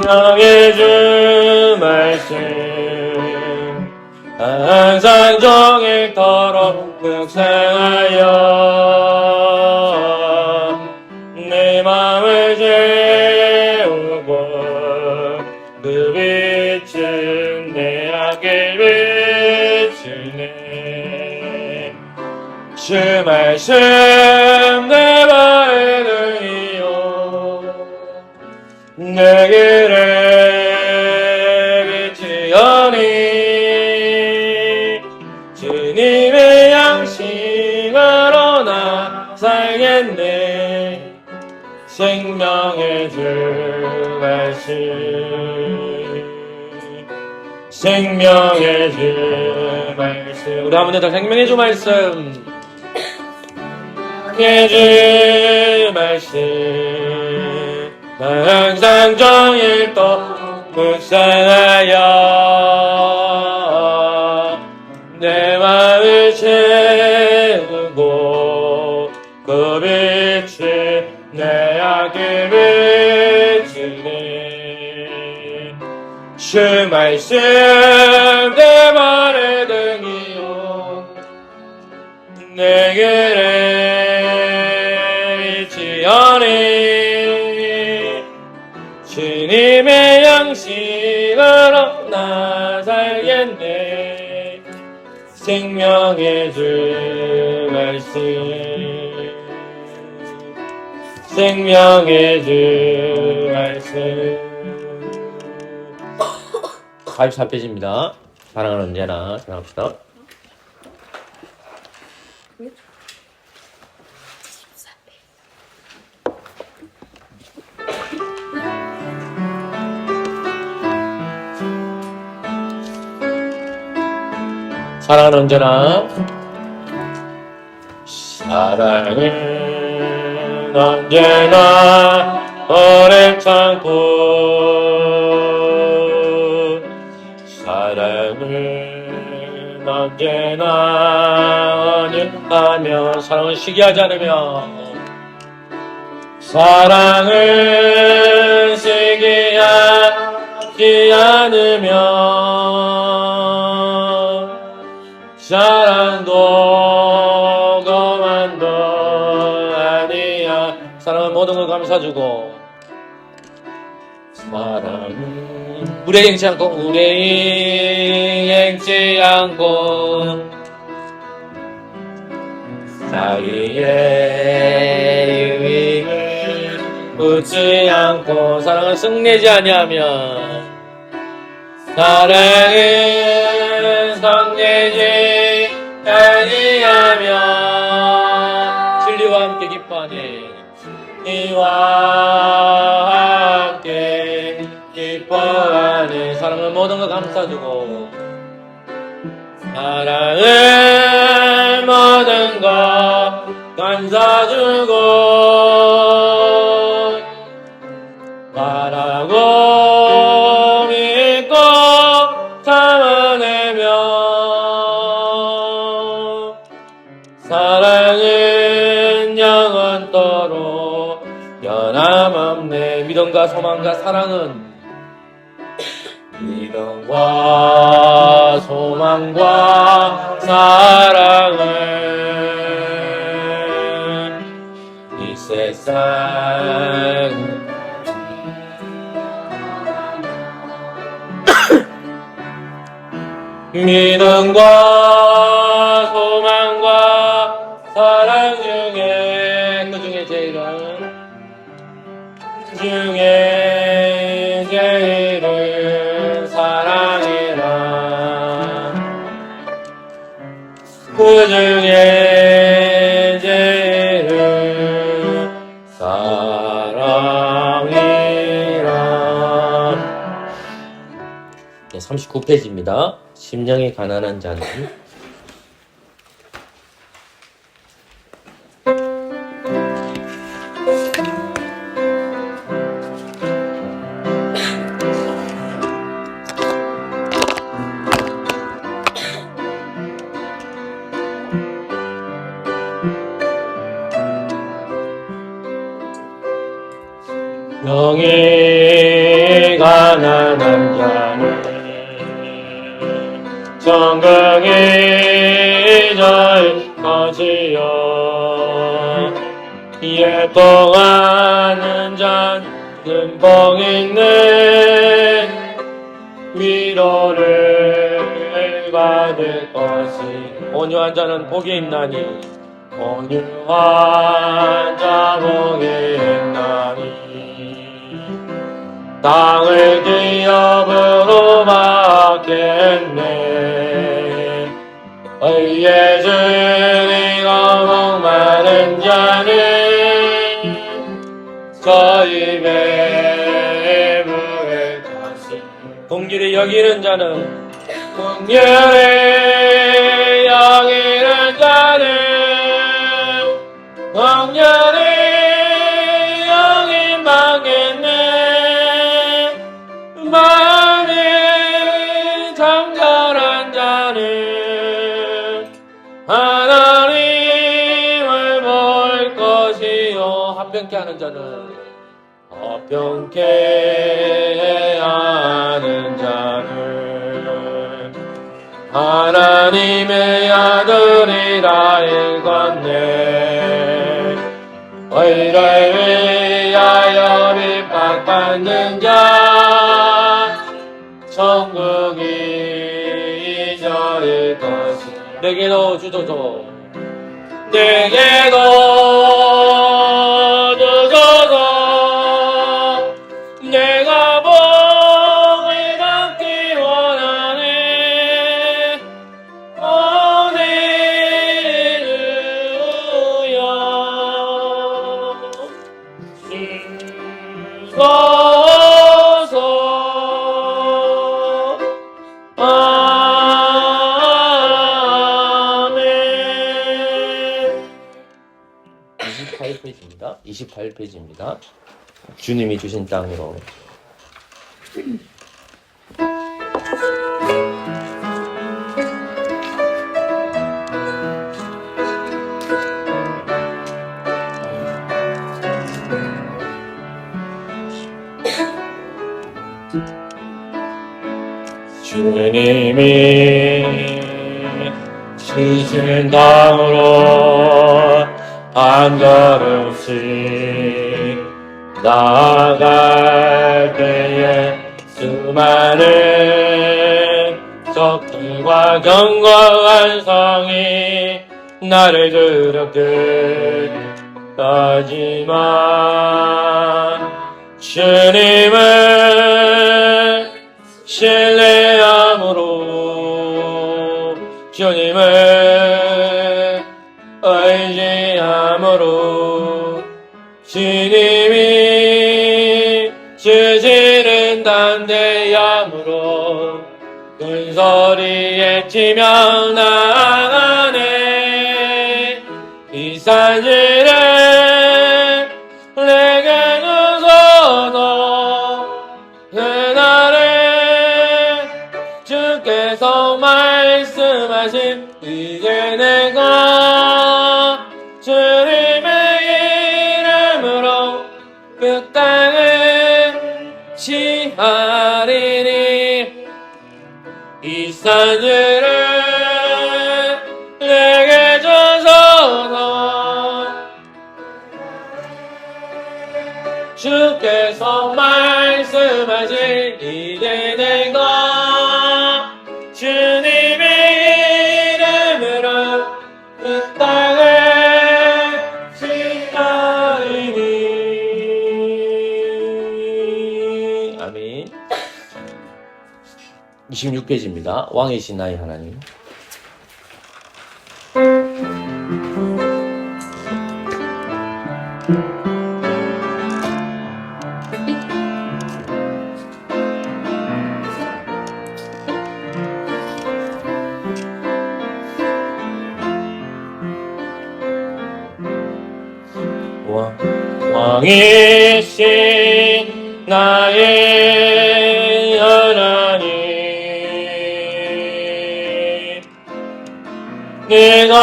나의 주 말씀 항상 종일토록 묵상하여 내 마음을 재우고 그 빛은 내 악을 비추네. 주 말씀 내 발의 등이요 내 길에 비추어니 주님의 양식으로 나 살겠네. 생명의 주 말씀 생명의 주 말씀 우리 한번 더 생명의 주 말씀 생명의 주 말씀 항상 종일토록 묵상하여 내 마음을 채우고 그 빛이 내 악을 비추네. 주 말씀 내 발의 등이요 내 길에 비추어니 주님의 양식으로 나 살겠네. 생명의 주 말씀 생명의 주 말씀 44페이지입니다. 사랑은 언제나 사랑합시다. 사랑은 언제나 사랑은 언제나 오래 참고 사랑은 언제나 언유하며 사랑은 시기하지 않으며 사랑은 시기하지 않으며 사랑도 거만도 아니야. 사랑은 모든 걸 감싸주고 사랑은 무례행치 않고 무례행치 않고 자기의 유익을 묻지 않고 사랑은 승리하지 아니하며 사랑은 성내지 아니하며 진리와 함께 기뻐하니 이와 함께 기뻐하니 사랑은 모든 걸 감싸주고 사랑은 모든 것 감싸주고 말하고 믿고 참아내며 사랑은 영원토록 변함없네. 믿음과 소망과 사랑은 믿음과 소망과 사랑은 이 세상 믿음과 소망과 사랑 중에 그 중에 제일은 사랑이라 그 중에 제일은 사랑이라. 39페이지입니다. 심령이 가난한 자는 영이 가난한 자는 정금이 절 것이요 예통하는 자는 복 있는 위로를 받을 것이 온유한 자는 복이 있나니 온유한 자 복이 있나니 땅을 기업으로 받겠네 의에 즐기고 목마른 자는 저희 배부를 것이 긍휼히 여기는 자는 긍휼히 여기는 자는 긍휼히 여기 받겠네 마음이 정결한 자는 하나님을 볼 것이요 합병케 하는 자는 합병케 하는 자는 하나님의 아들이라 읽었네 의를 위하여 핍박받는 자 천국이 저의 것이 내게도 주소서 내게도 주소서 내가 복을 받기 원하네 주소서 아멘 28페이지입니다. 28페이지입니다. 주님이 주신 땅으로 주님이 주신 땅으로 한 걸음씩 나아갈 때에 수많은 적들과 견고한 성이 나를 두렵게 하지만 주님을 신뢰함으로 주님을 의지함으로 주님이 주시는 담대함으로 큰 소리에 치며 나아가네 이 산지를 내게 주소서 그날에 주께서 말씀하신 이제 내가 주님의 이름으로 그 땅을 취하리니 이 산지를 내게 주소서 주께서 말씀하신 이제 내가 주님의 이름으로 그 땅을 취하리니 아멘. 26페이지입니다. 왕이신 나의 하나님 왕이신 나의 하나님 내가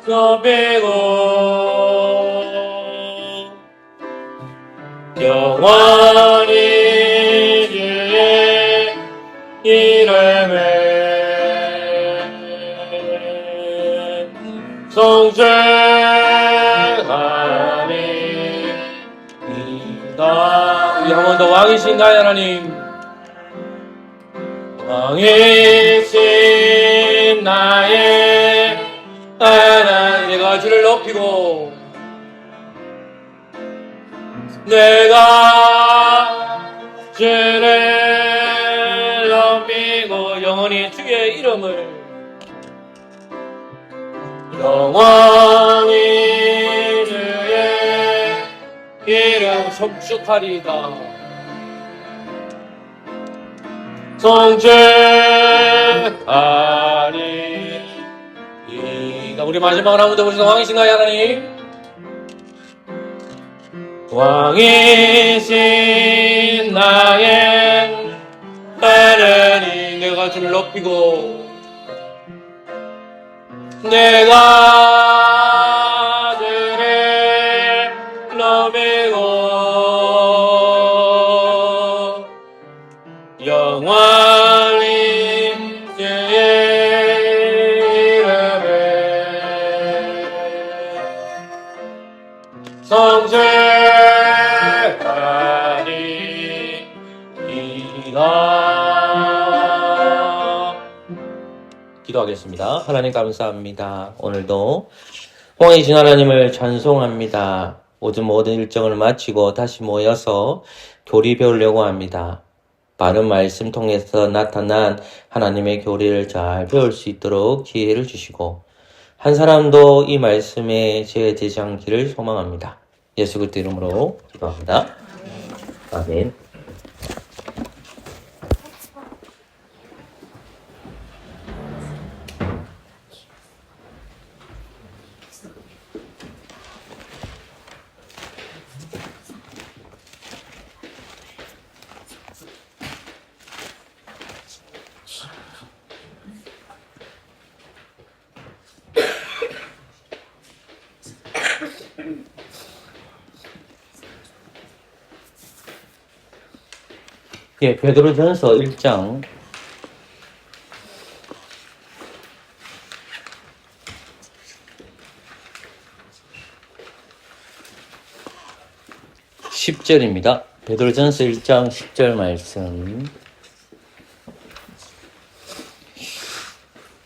좁히고 영원히 주의 이름을 성죄하리이다. 우리 한 번 더 왕이신 나의 하나님, 왕이신 나의 하나님, 내가 주를 높이고 내가 주를 높이고 영원히 주의 이름을 영원히 주의 이름 성축하리이다. 성죄하리이다. 우리 마지막으로 한 번 더 보시다. 왕이신 나의 하나님, 왕이신 나의 하나님, 내가 주를 높이고 내가 주를 높이고 영원히 주의 이름을 성죄하리이다. 기도하겠습니다. 하나님 감사합니다. 오늘도 왕이신 하나님을 찬송합니다. 모든 일정을 마치고 다시 모여서 교리 배우려고 합니다. 바른 말씀 통해서 나타난 하나님의 교리를 잘 배울 수 있도록 기회를 주시고 한 사람도 이 말씀에 제재지 않기를 소망합니다. 예수 그리스도 이름으로 기도합니다. 아멘. 예, 베드로전서 1장 10절입니다. 베드로전서 1장 10절 말씀.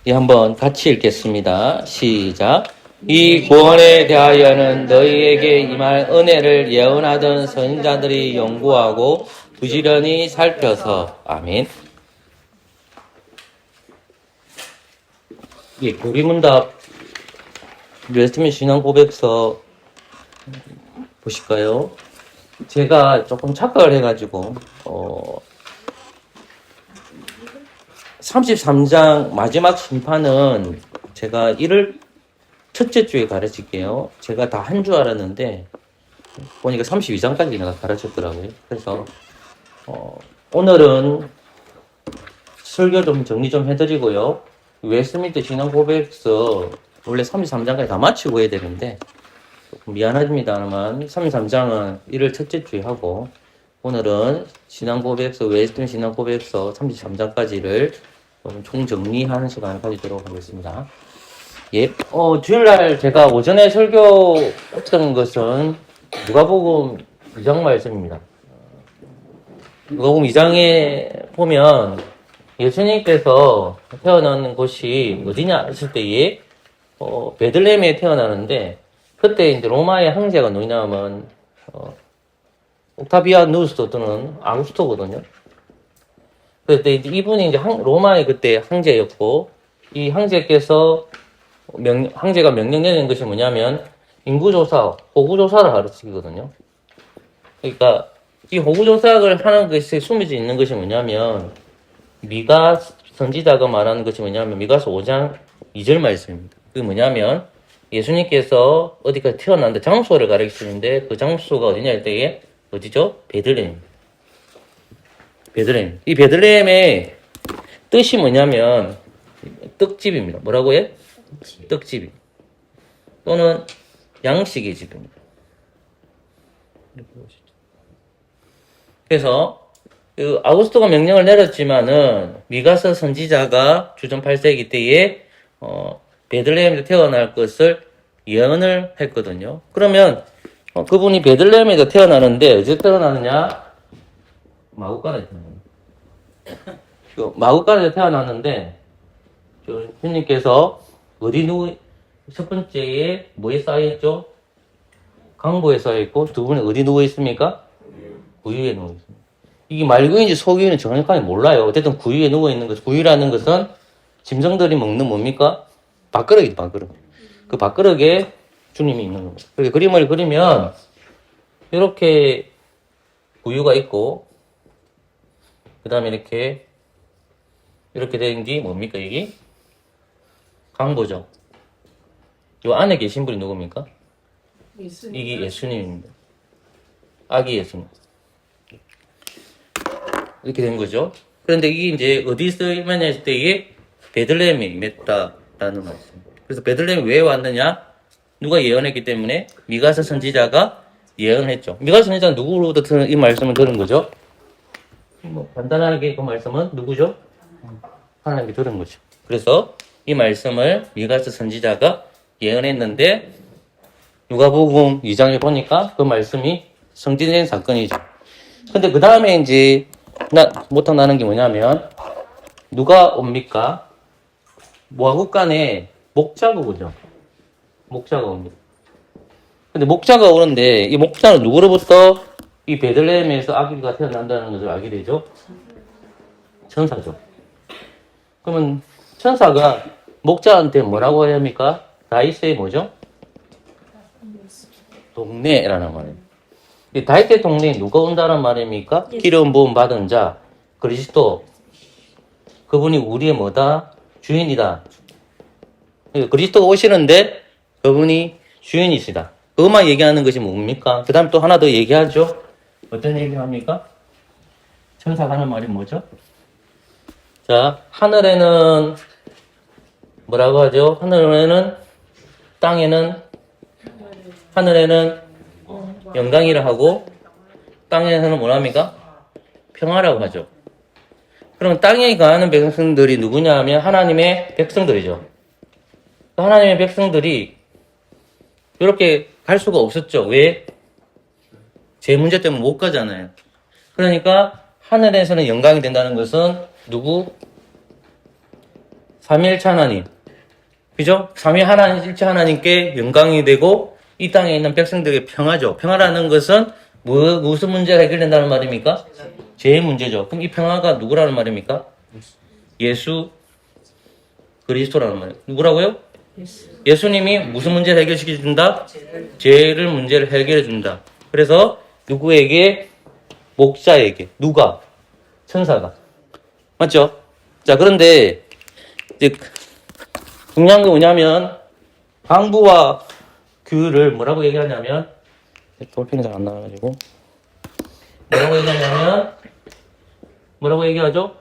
예, 한번 같이 읽겠습니다. 시작. 이 구원에 대하여는 너희에게 임할 은혜를 예언하던 선지자들이 연구하고 부지런히 살펴서. 아멘. 예, 교리문답 웨스트민스터 신앙 고백서 보실까요? 제가 조금 착각을 해가지고 33장 마지막 심판은 제가 1월 첫째 주에 가르칠게요. 제가 다 한 줄 알았는데 보니까 32장까지 내가 가르쳤더라고요. 그래서 오늘은 설교 좀 정리 좀 해드리고요. 웨스트민스터 신앙 고백서 원래 33장까지 다 마치고 해야 되는데 미안합니다만 33장은 1월 첫째 주에 하고 오늘은 신앙 고백서 웨스트민스터 신앙 고백서 33장까지를 총정리하는 시간을 가지도록 하겠습니다. 예, 주일날 제가 오전에 설교했던 것은 누가복음 2장 말씀입니다. 누가복음 2장에 보면 예수님께서 태어난 곳이 어디냐 했을 때에 베들레헴에 태어나는데 그때 이제 로마의 황제가 누구냐면 옥타비아누스 또는 아우구스토거든요. 그때 이제 이분이 이제 로마의 그때 황제였고 이 황제께서 황제가 명령 내린 것이 뭐냐면 인구조사, 호구조사를 가르치거든요. 그러니까 이 호구조사를 하는 것에 숨어져 있는 것이 뭐냐면 미가 선지자가 말하는 것이 뭐냐면 미가서 5장 2절 말씀입니다. 그게 뭐냐면 예수님께서 어디까지 태어났는데 장소를 가르치는데 그 장소가 어디냐 할 때에 어디죠? 베들레헴. 베들레헴. 이 베들레헴의 뜻이 뭐냐면 떡집입니다. 뭐라고요? 떡집이. 또는 양식의 집입니다. 이렇게 보시죠. 그래서 그 아우구스토가 명령을 내렸지만은 미가서 선지자가 주전 8세기 때에 베들레헴에서 태어날 것을 예언을 했거든요. 그러면 그분이 베들레헴에서 태어나는데 어디서 태어나느냐? 마구간에서 마구간에서 태어났는데 주님께서 첫 번째에 뭐에 쌓여있죠? 강보에 쌓여있고 두 번에 어디 누워있습니까? 구유에 누워있습니다. 이게 말구인지 소유인지 정확하게 몰라요. 어쨌든 구유에 누워있는 것, 구유라는 것은 짐승들이 먹는 뭡니까? 밥그릇이죠, 밥그릇. 그 밥그릇에 주님이 있는 겁니다. 그렇게 그림을 그리면 이렇게 구유가 있고 그 다음에 이렇게 된 게 뭡니까 이게? 강보죠. 요 안에 계신 분이 누굽니까? 이게 예수님입니다. 아기 예수님. 이렇게 된 거죠. 그런데 이게 이제 어디서 임했냐 때에 베들레헴에 임했다라는 말씀. 그래서 베들레헴에 왜 왔느냐? 누가 예언했기 때문에 미가서 선지자가 예언했죠. 미가서 선지자는 누구로부터 이 말씀을 들은 거죠? 뭐 간단하게 그 말씀은 누구죠? 하나님께 들은 거죠. 그래서 이 말씀을 미가서 선지자가 예언했는데 누가복음 2장에 보니까 그 말씀이 성취된 사건이죠. 근데 그 다음에 이제 못하고 나는 게 뭐냐면 누가 옵니까? 모아국간에 목자가 오죠. 목자가 옵니다. 근데 목자가 오는데 이 목자는 누구로부터 이 베들레헴에서 아기가 태어난다는 것을 알게 되죠? 천사죠. 그러면 천사가 목자한테 뭐라고 해야 합니까? 다윗의 뭐죠? 동네라는 말이에요. 이 다윗의 동네에 누가 온다는 말입니까? 기름 부음 받은 자, 그리스도. 그분이 우리의 뭐다? 주인이다. 그리스도가 오시는데 그분이 주인이시다. 그것만 얘기하는 것이 뭡니까? 그 다음 또 하나 더 얘기하죠. 어떤 얘기를 합니까? 천사가 하는 말이 뭐죠? 자, 하늘에는 뭐라고 하죠? 하늘에는 영광이라 하고 땅에서는 뭐랍니까? 평화라고 하죠. 그럼 땅에 거하는 백성들이 누구냐 하면 하나님의 백성들이죠. 하나님의 백성들이 이렇게 갈 수가 없었죠. 왜? 제 문제 때문에 못 가잖아요. 그러니까 하늘에서는 영광이 된다는 것은 누구? 삼위일체 하나님. 그죠? 삼위 하나님, 일체 하나님께 영광이 되고 이 땅에 있는 백성들에게 평화죠. 평화라는 것은 무슨 문제가 해결된다는 말입니까? 죄의 문제죠. 그럼 이 평화가 누구라는 말입니까? 예수 그리스도라는 말이에요. 누구라고요? 예수님이 무슨 문제를 해결시켜준다? 죄를 문제를 해결해준다. 그래서 누구에게? 목자에게. 누가? 천사가. 맞죠? 자, 그런데 이제 중요한 게 뭐냐면 강부와 규를 뭐라고 얘기하냐면 돌핀이 잘 안 나와가지고 뭐라고 얘기하죠?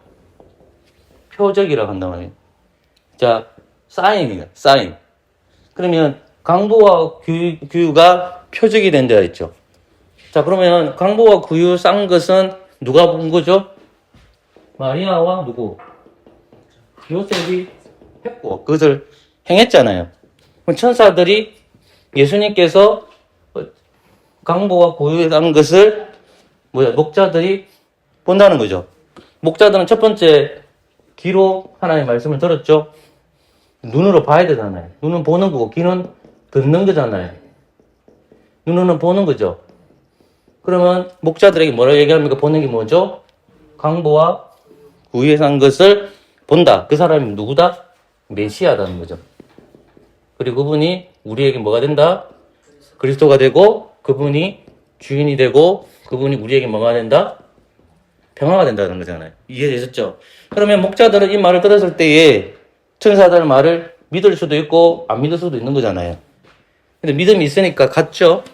표적이라고 한단 말이에요. 자, 사인이에요. 사인. 그러면 강보와 규가 표적이 된다 했죠. 자, 그러면 강보와 규 싼 것은 누가 본 거죠? 마리아와 누구? 요셉이 했고 그것을 행했잖아요. 그럼 천사들이 예수님께서 강보와 규에 싼 것을 목자들이 본다는 거죠. 목자들은 첫 번째 귀로 하나님의 말씀을 들었죠. 눈으로 봐야 되잖아요. 눈은 보는 거고 귀는 듣는 거잖아요. 눈으로는 보는 거죠. 그러면 목자들에게 뭐라고 얘기합니까? 보는 게 뭐죠? 강보와 구유에 산 것을 본다. 그 사람이 누구다? 메시아라는 거죠. 그리고 그분이 우리에게 뭐가 된다? 그리스도가 되고 그분이 주인이 되고 그분이 우리에게 뭐가 된다? 평화가 된다는 거잖아요. 이해되셨죠? 그러면 목자들은 이 말을 들었을 때에 천사들 말을 믿을 수도 있고 안 믿을 수도 있는 거잖아요. 근데 믿음이 있으니까 갔죠?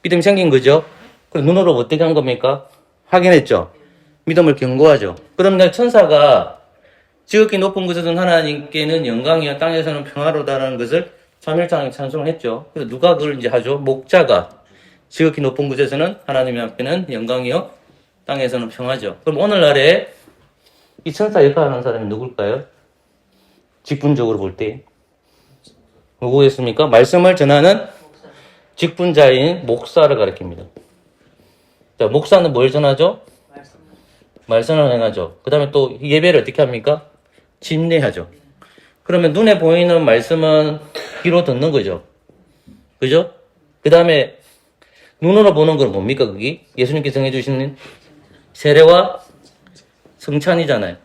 믿음이 생긴 거죠? 그럼 눈으로 어떻게 한 겁니까? 확인했죠? 믿음을 견고하죠? 그러면 천사가 지극히 높은 곳에서는 하나님께는 영광이요 땅에서는 평화로다라는 것을 삼일장에 찬송을 했죠. 그래서 누가 그걸 이제 하죠? 목자가 지극히 높은 곳에서는 하나님 앞에는 영광이요 땅에서는 평화죠. 그럼 오늘날에 이 천사 역할을 하는 사람이 누굴까요? 직분적으로 볼 때. 누구겠습니까? 말씀을 전하는 직분자인 목사를 가리킵니다. 자, 목사는 뭘 전하죠? 말씀을 행하죠. 그 다음에 또 예배를 어떻게 합니까? 집례하죠. 그러면 눈에 보이는 말씀은 귀로 듣는 거죠. 그죠? 그 다음에 눈으로 보는 건 뭡니까, 그게? 예수님께서 정해주시는 세례와 성찬이잖아요.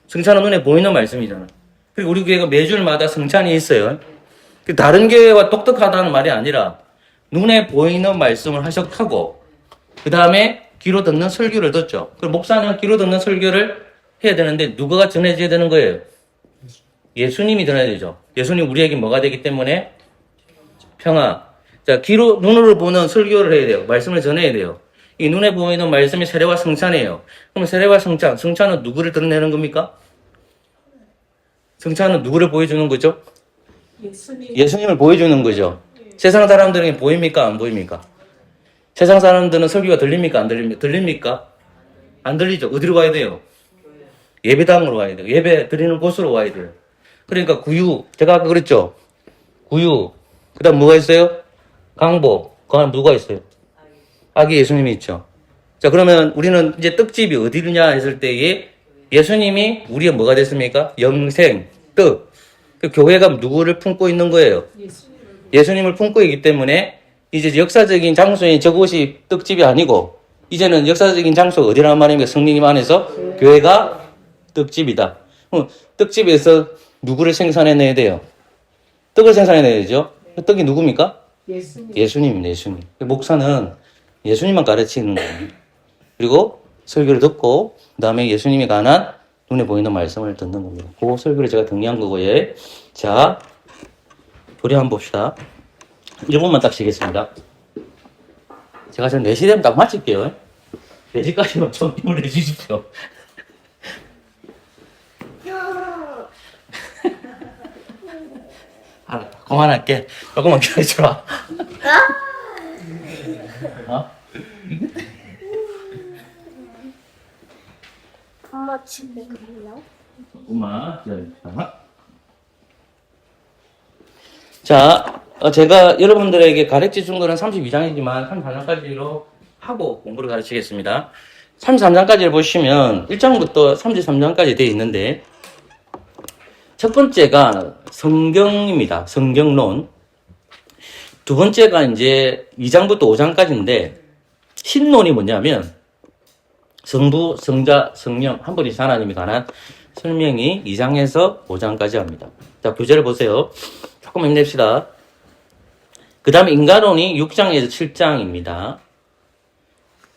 성찬은 눈에 보이는 말씀이잖아요. 그리고 우리 교회가 매주마다 성찬이 있어요. 다른 교회와 똑똑하다는 말이 아니라 눈에 보이는 말씀을 하고 그 다음에 귀로 듣는 설교를 듣죠. 그럼 목사는 귀로 듣는 설교를 해야 되는데 누가 전해져야 되는 거예요? 예수님이 전해야 되죠. 예수님 우리에게 뭐가 되기 때문에? 평화. 자, 눈으로 보는 설교를 해야 돼요. 말씀을 전해야 돼요. 이 눈에 보이는 말씀이 세례와 성찬이에요. 그럼 세례와 성찬은 누구를 드러내는 겁니까? 성찬은 누구를 보여주는 거죠? 예수님을 보여주는 거죠. 세상 사람들에게 보입니까? 안 보입니까? 세상 사람들은 설교가 들립니까? 안 들립니까? 들립니까? 안 들리죠. 어디로 가야 돼요? 예배당으로 가야 돼요. 예배 드리는 곳으로 가야 돼요. 그러니까 제가 아까 그랬죠? 그 다음 뭐가 있어요? 강보. 그 다음 누가 있어요? 아기 예수님이 있죠. 자, 그러면 우리는 이제 떡집이 어디냐 했을 때에 예수님이 우리가 뭐가 됐습니까? 영생, 떡. 그 교회가 누구를 품고 있는 거예요? 예수님을 품고 있기 때문에 이제 역사적인 장소인 저곳이 떡집이 아니고 이제는 역사적인 장소가 어디라는 말입니까? 성령님 안에서 교회가 떡집이다. 떡집에서 누구를 생산해내야 돼요? 떡을 생산해내야 되죠. 떡이 누굽니까? 예수님입니다. 예수님. 목사는 예수님만 가르치는 거예요. 그리고 설교를 듣고 그 다음에 예수님이 관한 눈에 보이는 말씀을 듣는 겁니다. 그 설교를 제가 정리한 거고요. 자, 우리 한번 봅시다. 1분만 딱 쉬겠습니다. 제가 지금 4시 되면 딱 마칠게요. 4시까지만 좀 힘을 내주십시오. 그만할게. 조금만 기다려주라. 어? 엄마 집에 가요? 조금만 기다려주라. 자, 제가 여러분들에게 가르쳐 준 거는 32장이지만 33장까지로 하고 공부를 가르치겠습니다. 33장까지를 보시면 1장부터 33장까지 되어 있는데 첫 번째가 성경입니다. 성경론. 두 번째가 이제 2장부터 5장까지인데 신론이 뭐냐면 성부, 성자, 성령 한 분이신 하나님에 관한 설명이 2장에서 5장까지 합니다. 자, 교재를 보세요. 조금 힘냅시다. 그 다음에 인간론이 6장에서 7장입니다.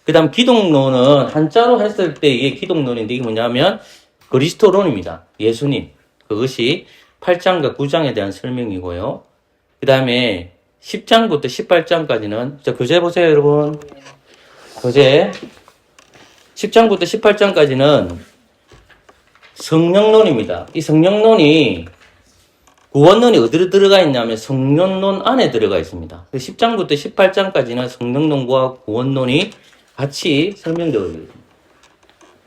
그 다음 기독론은 한자로 했을 때 이게 기독론인데 이게 뭐냐면 그리스도론입니다. 예수님. 그것이 8장과 9장에 대한 설명이고요. 그 다음에 10장부터 18장까지는 자, 교재 보세요, 여러분. 교재 10장부터 18장까지는 성령론입니다. 이 성령론이 구원론이 어디로 들어가 있냐면 성령론 안에 들어가 있습니다. 10장부터 18장까지는 성령론과 구원론이 같이 설명되어 있습니다.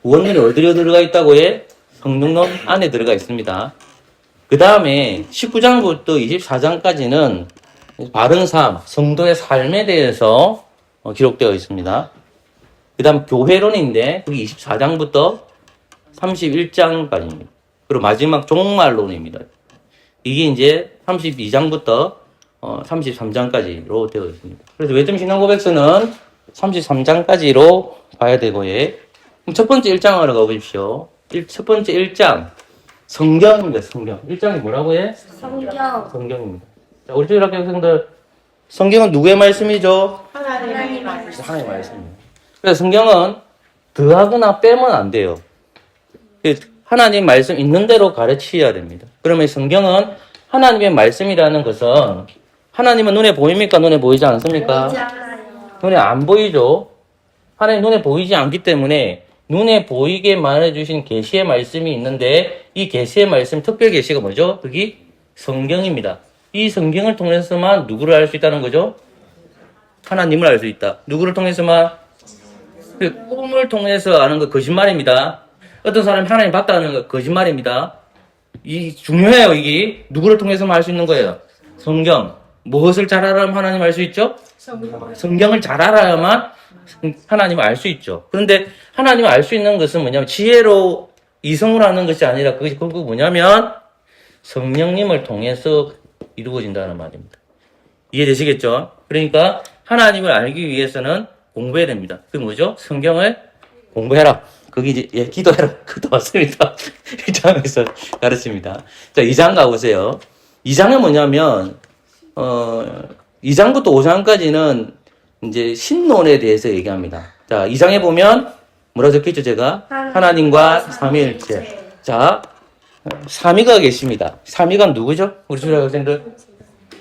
구원론이 어디로 들어가 있다고 해? 성령론 안에 들어가 있습니다. 그 다음에 19장부터 24장까지는 바른 삶, 성도의 삶에 대해서 기록되어 있습니다. 그 다음 교회론인데 그게 24장부터 31장까지입니다. 그리고 마지막 종말론입니다. 이게 이제 32장부터 33장까지로 되어 있습니다. 그래서 외점 신앙 고백서는 33장까지로 봐야 되고요. 그럼 첫 번째 1장으로 가보십시오. 첫 번째 1장 성경입니다. 성경. 1장이 뭐라고 해? 성경. 성경입니다. 자, 우리 주일학교 학생들 성경은 누구의 말씀이죠? 하나님의 말씀. 하나님의 말씀입니다. 그래서 성경은 더하거나 빼면 안 돼요. 하나님 말씀 있는 대로 가르쳐야 됩니다. 그러면 성경은 하나님의 말씀이라는 것은 하나님은 눈에 보입니까? 눈에 보이지 않습니까? 보이지 않아요. 눈에 안 보이죠. 하나님 눈에 보이지 않기 때문에 눈에 보이게 말해주신 계시의 말씀이 있는데 이 계시의 말씀 특별 계시가 뭐죠? 그게 성경입니다. 이 성경을 통해서만 누구를 알 수 있다는 거죠? 하나님을 알 수 있다. 누구를 통해서만? 그 꿈을 통해서 아는 거 거짓말입니다. 어떤 사람이 하나님 봤다는 거 거짓말입니다. 이 중요해요. 이게 누구를 통해서만 알 수 있는 거예요. 성경. 무엇을 잘 알아야만 하나님 알 수 있죠? 성경을 잘 알아야만 하나님을 알 수 있죠. 그런데 하나님을 알 수 있는 것은 뭐냐면 지혜로 이성으로 하는 것이 아니라 그것이 결국 뭐냐면 성령님을 통해서 이루어진다는 말입니다. 이해되시겠죠? 그러니까 하나님을 알기 위해서는 공부해야 됩니다. 그게 뭐죠? 성경을 공부해라. 거기 이제 기도해라. 그것도 맞습니다. 1장에서 가르칩니다. 자, 2장 가보세요. 2장은 뭐냐면 2장부터 5장까지는 이제 신론에 대해서 얘기합니다. 자, 2장에 보면 뭐라 적혀있죠, 제가? 하나님과 삼위일체. 자, 삼위가 계십니다. 삼위가 누구죠? 우리 주일 학생들.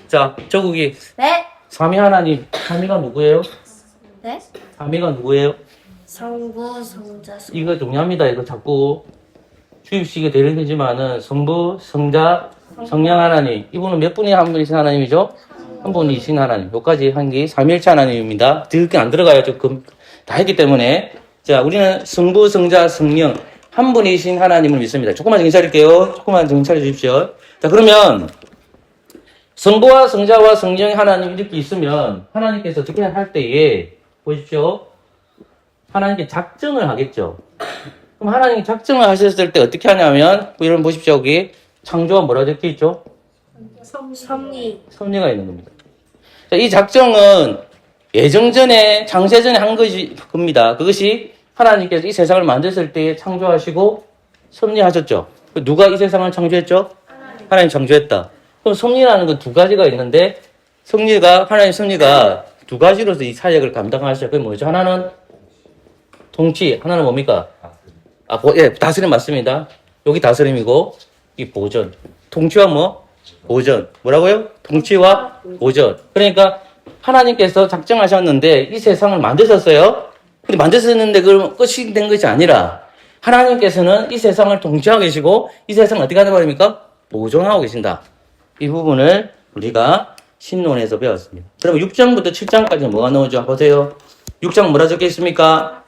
자, 저국이 네. 삼위 하나님, 삼위가 누구예요? 네. 삼위가 누구예요? 성부, 성자, 성. 이거 중요합니다. 이거 자꾸 주입식에 대립이지만은 성부, 성자, 성령 하나님. 이분은 몇 분이 한 분이신 하나님이죠? 한 분이신 하나님. 여기까지 한 게 삼위일체 하나님입니다. 들게 안 들어가요. 조금 다 했기 때문에. 자, 우리는 성부, 성자, 성령 한 분이신 하나님을 믿습니다. 조금만 정신 차릴게요. 조금만 정신 차려 주십시오. 자, 그러면 성부와 성자와 성령의 하나님 이렇게 있으면 하나님께서 어떻게 할 때에 보십시오. 하나님께 작정을 하겠죠. 그럼 하나님이 작정을 하셨을 때 어떻게 하냐면 여러분 보십시오. 여기 창조가 뭐라 적혀 있죠? 섭리. 섭리가 있는 겁니다. 자, 이 작정은 예정전에 창세전에 한 것이 겁니다. 그것이 하나님께서 이 세상을 만드실 때 창조하시고 섭리하셨죠. 누가 이 세상을 창조했죠? 하나님 창조했다. 그럼 섭리라는 건 두 가지가 있는데 하나님 섭리가 두 가지로서 이 사역을 감당하셔요. 그게 뭐죠? 하나는 통치, 하나는 뭡니까? 다스림 맞습니다. 여기 다스림이고 이 보전. 통치와 뭐? 보전. 뭐라고요? 통치와 보전. 그러니까 하나님께서 작정하셨는데 이 세상을 만드셨어요. 근데 만드셨는데 그럼 끝이 된 것이 아니라 하나님께서는 이 세상을 통치하고 계시고 이 세상을 어떻게 하는 말입니까? 보존하고 계신다. 이 부분을 우리가 신론에서 배웠습니다. 그러면 6장부터 7장까지 뭐가 나오죠? 보세요. 6장 뭐라 적혀 있습니까?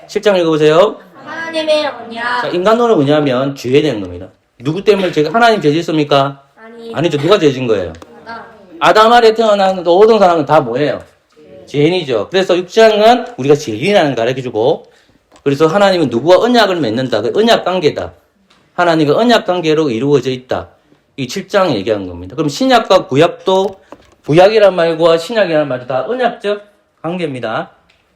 7장 읽어보세요. 하나님의 언약. 자, 인간론은 뭐냐면 죄에 대한 겁니다. 누구 때문에 제가 하나님 죄 짓습니까? 아니죠. 누가 죄 진 거예요? 아담 아래 태어난 모든 사람은 다 뭐예요? 죄인이죠. 그래서 6장은 우리가 죄인이라는 걸 가르쳐주고, 그래서 하나님은 누구와 언약을 맺는다. 그 언약 관계다. 하나님과 언약 관계로 이루어져 있다. 이 7장에 얘기한 겁니다. 그럼 신약과 구약도 구약이란 말과 신약이란 말도 다 언약적 관계입니다.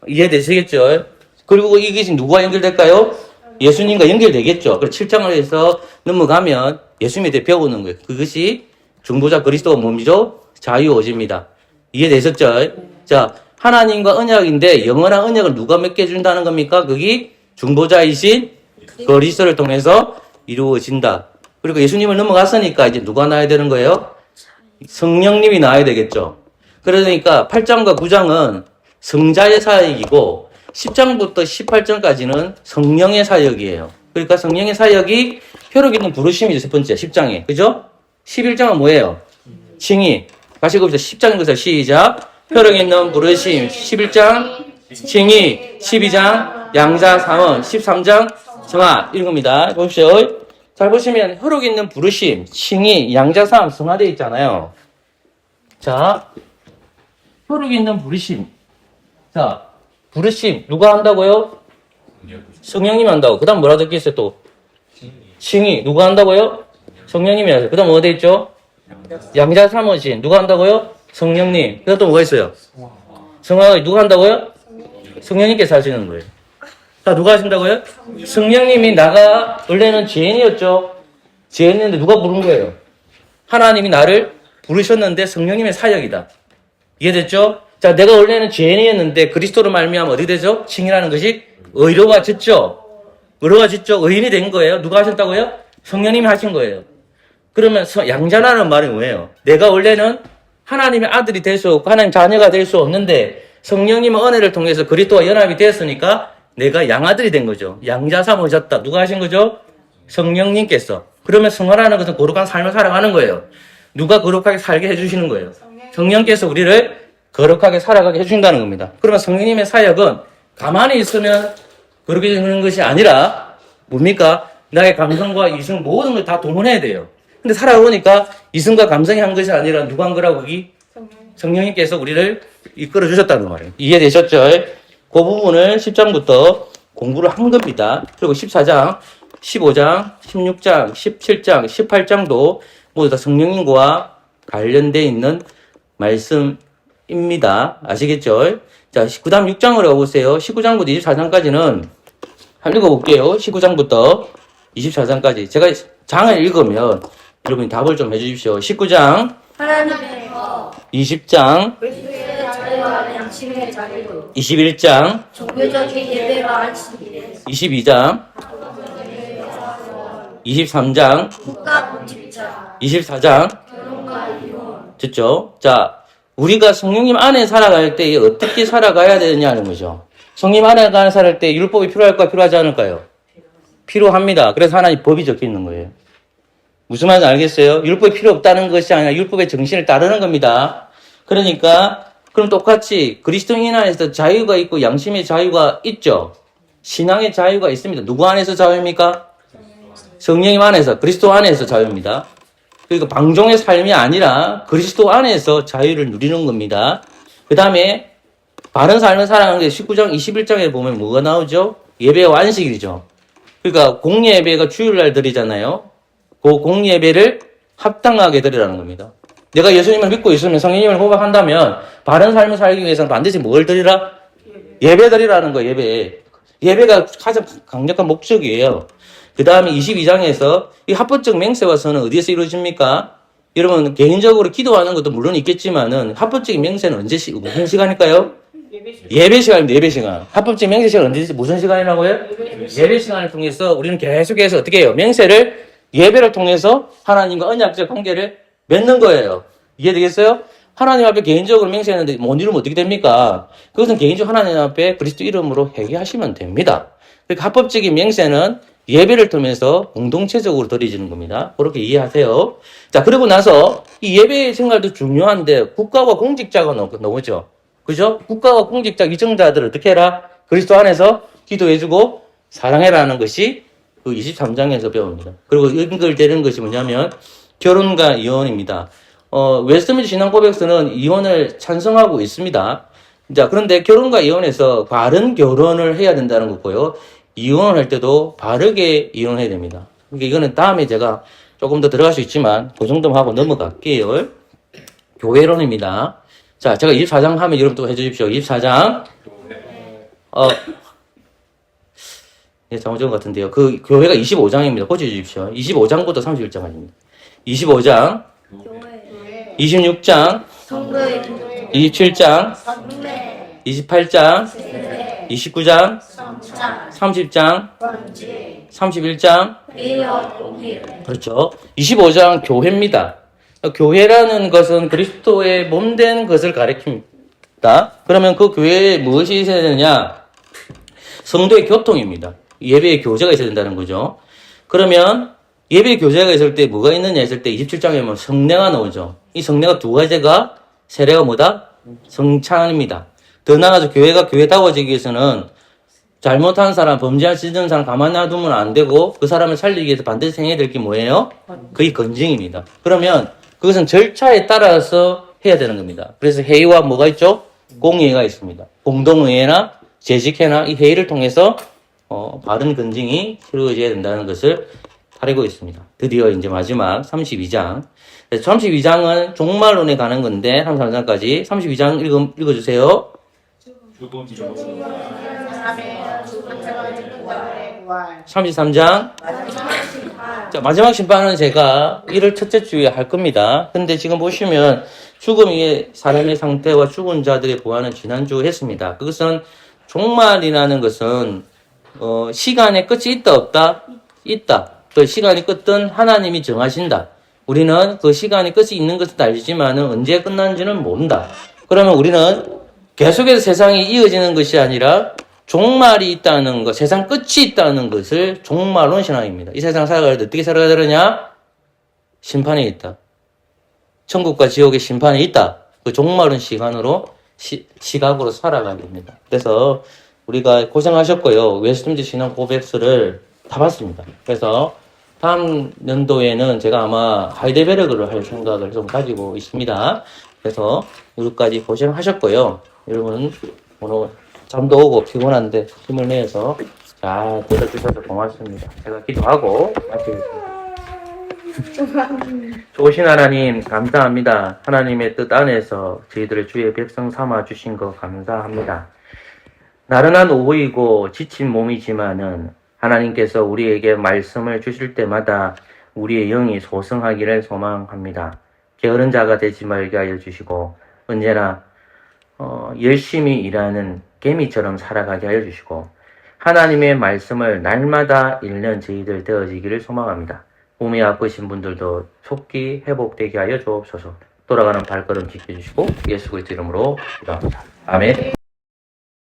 이해되시겠죠? 그리고 이게 지금 누구와 연결될까요? 예수님과 연결되겠죠. 그래서 7장을 해서 넘어가면 예수님에 대해 배우는 거예요. 그것이 중보자 그리스도가 뭡니죠? 자유오직입니다. 이해되셨죠? 자, 하나님과 언약인데 영원한 언약을 누가 맺게 해준다는 겁니까? 그게 중보자이신 그리스도를 통해서 이루어진다. 그리고 예수님을 넘어갔으니까 이제 누가 나야 되는 거예요? 성령님이 나야 되겠죠. 그러니까 8장과 9장은 성자의 사역이고 10장부터 18장까지는 성령의 사역이에요. 그러니까 성령의 사역이 혈육 있는 부르심이죠. 첫 번째 10장에. 그죠? 11장은 뭐예요? 칭의. 다시 봅시다. 10장 읽으세요. 시작. 혈육 있는 부르심. 11장 칭의. 12장 양자 사원. 13장 성화. 이런 겁니다. 보십시오. 잘 보시면 혈육 있는 부르심, 칭의, 양자 사원 성화되어 있잖아요. 자, 혈육 있는 부르심. 자, 부르심 누가 한다고요? 성령님이 한다고. 그 다음 뭐라 적혀 있어요 또? 칭의 누가 한다고요? 성령님이 하세요. 그 다음 뭐가 돼 있죠? 양자 사모신 누가 한다고요? 성령님. 그 다음 또 뭐가 있어요? 성화가 누가 한다고요? 성령님께서 하시는 거예요. 자, 누가 하신다고요? 성령님이 나가 원래는 죄인이었죠. 죄인인데 누가 부른 거예요? 하나님이 나를 부르셨는데 성령님의 사역이다. 이해됐죠? 자, 내가 원래는 죄인이었는데 그리스도로 말미암아 어디 되죠? 칭이라는 것이 의로가 졌죠. 의로가 졌죠. 의인이 된 거예요. 누가 하셨다고요? 성령님이 하신 거예요. 그러면 양자라는 말이 뭐예요? 내가 원래는 하나님의 아들이 될 수 없고 하나님 자녀가 될 수 없는데 성령님의 은혜를 통해서 그리스도와 연합이 되었으니까 내가 양아들이 된 거죠. 양자사 모셨다. 누가 하신 거죠? 성령님께서. 그러면 성화라는 것은 거룩한 삶을 살아가는 거예요. 누가 거룩하게 살게 해주시는 거예요? 성령께서 우리를 거룩하게 살아가게 해준다는 겁니다. 그러면 성령님의 사역은 가만히 있으면 그렇게 되는 것이 아니라 뭡니까? 나의 감성과 이성 모든 걸 다 동원해야 돼요. 근데 살아보니까 이성과 감성이 한 것이 아니라 누가 한 거라고 거기? 성령님께서 우리를 이끌어 주셨다는 말이에요. 이해되셨죠? 그 부분을 10장부터 공부를 한 겁니다. 그리고 14장, 15장, 16장, 17장, 18장도 모두 다 성령님과 관련되어 있는 말씀입니다. 아시겠죠? 자, 그 다음 6장으로 가보세요. 19장부터 24장까지는 한번 읽어볼게요. 19장부터 24장까지. 제가 장을 읽으면 여러분이 답을 좀 해주십시오. 19장, 하나님의 거 20장, 그리스도의 자유와 양심의 자유 21장, 종교적인 예배가 안식일 22장, 23장, 국가 공직자 24장. 결혼과 이혼 됐죠? 자, 우리가 성령님 안에 살아갈 때 어떻게 살아가야 되느냐는 거죠. 성령 안에 살아갈 때 율법이 필요할까 필요하지 않을까요? 필요합니다. 그래서 하나님 법이 적혀 있는 거예요. 무슨 말인지 알겠어요? 율법이 필요 없다는 것이 아니라 율법의 정신을 따르는 겁니다. 그러니까 그럼 똑같이 그리스도인 안에서 자유가 있고 양심의 자유가 있죠. 신앙의 자유가 있습니다. 누구 안에서 자유입니까? 성령님 안에서, 그리스도 안에서 자유입니다. 그러니까 방종의 삶이 아니라 그리스도 안에서 자유를 누리는 겁니다. 그 다음에 바른 삶을 살아가는 게 19장, 21장에 보면 뭐가 나오죠? 예배와 안식일이죠. 그러니까 공예배가 주일날 드리잖아요. 그 공예배를 합당하게 드리라는 겁니다. 내가 예수님을 믿고 있으면 성령님을 호박한다면 바른 삶을 살기 위해서는 반드시 뭘 드리라? 예배 드리라는 거예요. 예배. 예배가 가장 강력한 목적이에요. 그 다음에 22장에서 이 합법적 맹세와 선은 어디에서 이루어집니까? 여러분 개인적으로 기도하는 것도 물론 있겠지만은 합법적인 맹세는 언제 무슨 시간일까요? 예배 시간입니다. 예배 시간. 합법적 맹세 시간 언제 무슨 시간이라고요? 예배 시간을 통해서 우리는 계속해서 어떻게 해요? 맹세를 예배를 통해서 하나님과 언약적 관계를 맺는 거예요. 이해되겠어요? 하나님 앞에 개인적으로 맹세했는데 못 이루면 어떻게 됩니까? 그것은 개인적으로 하나님 앞에 그리스도 이름으로 회개하시면 됩니다. 그러니까 합법적인 맹세는 예배를 통해서 공동체적으로 드려지는 겁니다. 그렇게 이해하세요. 자, 그러고 나서 이 예배의 생활도 중요한데 국가와 공직자가 나오죠. 그죠? 국가와 공직자 위정자들을 어떻게 해라? 그리스도 안에서 기도해주고 사랑해라는 것이 그 23장에서 배웁니다. 그리고 연결되는 것이 뭐냐면 결혼과 이혼입니다. 웨스트민스터 신앙고백서는 이혼을 찬성하고 있습니다. 자, 그런데 결혼과 이혼에서 바른 결혼을 해야 된다는 거고요. 이혼을 할 때도 바르게 이혼해야 됩니다. 그러니까 이거는 다음에 제가 조금 더 들어갈 수 있지만 그 정도만 하고 넘어갈게요. 교회론입니다. 자, 제가 24장 하면 여러분 또 해주십시오. 24장. 네, 잘못 적은 것 같은데요. 그 교회가 25장입니다. 고쳐주십시오. 25장부터 31장까지입니다. 25장, 교회 26장, 성도의 27장, 성례 28장, 세례 29장, 성장 30장, 번지 31장. 예언 공일 그렇죠. 25장 교회입니다. 교회라는 것은 그리스도의 몸된 것을 가리킵니다. 그러면 그 교회에 무엇이 있어야 되느냐? 성도의 교통입니다. 예배의 교제가 있어야 된다는 거죠. 그러면 예배의 교제가 있을 때 뭐가 있느냐 했을 때 27장에 보면 성례가 나오죠. 이 성례가 두 가지가 세례가 뭐다? 성찬입니다. 더 나아가서 교회가 교회다워지기 위해서는 잘못한 사람, 범죄할 수 있는 사람 가만 놔두면 안 되고 그 사람을 살리기 위해서 반드시 행해야 될 게 뭐예요? 그게 건증입니다. 그러면 그것은 절차에 따라서 해야 되는 겁니다. 그래서 회의와 뭐가 있죠? 공의회가 있습니다. 공동의회나 재직회나 이 회의를 통해서 바른 건증이 이루어져야 된다는 것을 가리고 있습니다. 드디어 이제 마지막 32장. 32장은 종말론에 가는 건데 33장까지 32장 읽어주세요. 33장. 자, 마지막 심판은 제가 1월 첫째 주에 할 겁니다. 근데 지금 보시면 죽음의 사람의 상태와 죽은 자들의 부활은 지난주 했습니다. 그것은 종말이라는 것은 시간의 끝이 있다 없다? 있다. 그 시간이 끝은 하나님이 정하신다. 우리는 그 시간이 끝이 있는 것은 알지만 언제 끝난지는 모른다. 그러면 우리는 계속해서 세상이 이어지는 것이 아니라 종말이 있다는 것, 세상 끝이 있다는 것을 종말론 신앙입니다. 이 세상 살아갈 때 어떻게 살아가야 되느냐? 심판이 있다. 천국과 지옥의 심판이 있다. 그 종말론 시간으로 시각으로 살아가야 됩니다. 그래서 우리가 고생하셨고요. 웨스트민즈 신앙 고백서를 다 봤습니다. 그래서 다음 연도에는 제가 아마 하이데베르그를 할 생각을 좀 가지고 있습니다. 그래서 여기까지 고생하셨고요. 여러분 오늘 잠도 오고 피곤한데 힘을 내서 잘 들어주셔서 고맙습니다. 제가 기도하고 마치겠습니다. 좋으신 하나님 감사합니다. 하나님의 뜻 안에서 저희들을 주의 백성 삼아 주신 것 감사합니다. 나른한 오후이고 지친 몸이지만은 하나님께서 우리에게 말씀을 주실 때마다 우리의 영이 소성하기를 소망합니다. 게으른 자가 되지 말게 하여 주시고 언제나 열심히 일하는 개미처럼 살아가게 하여 주시고 하나님의 말씀을 날마다 읽는 저희들 되어지기를 소망합니다. 몸이 아프신 분들도 속기 회복되게 하여 주옵소서. 돌아가는 발걸음 지켜주시고 예수 그리스도 이름으로 기도합니다. 아멘.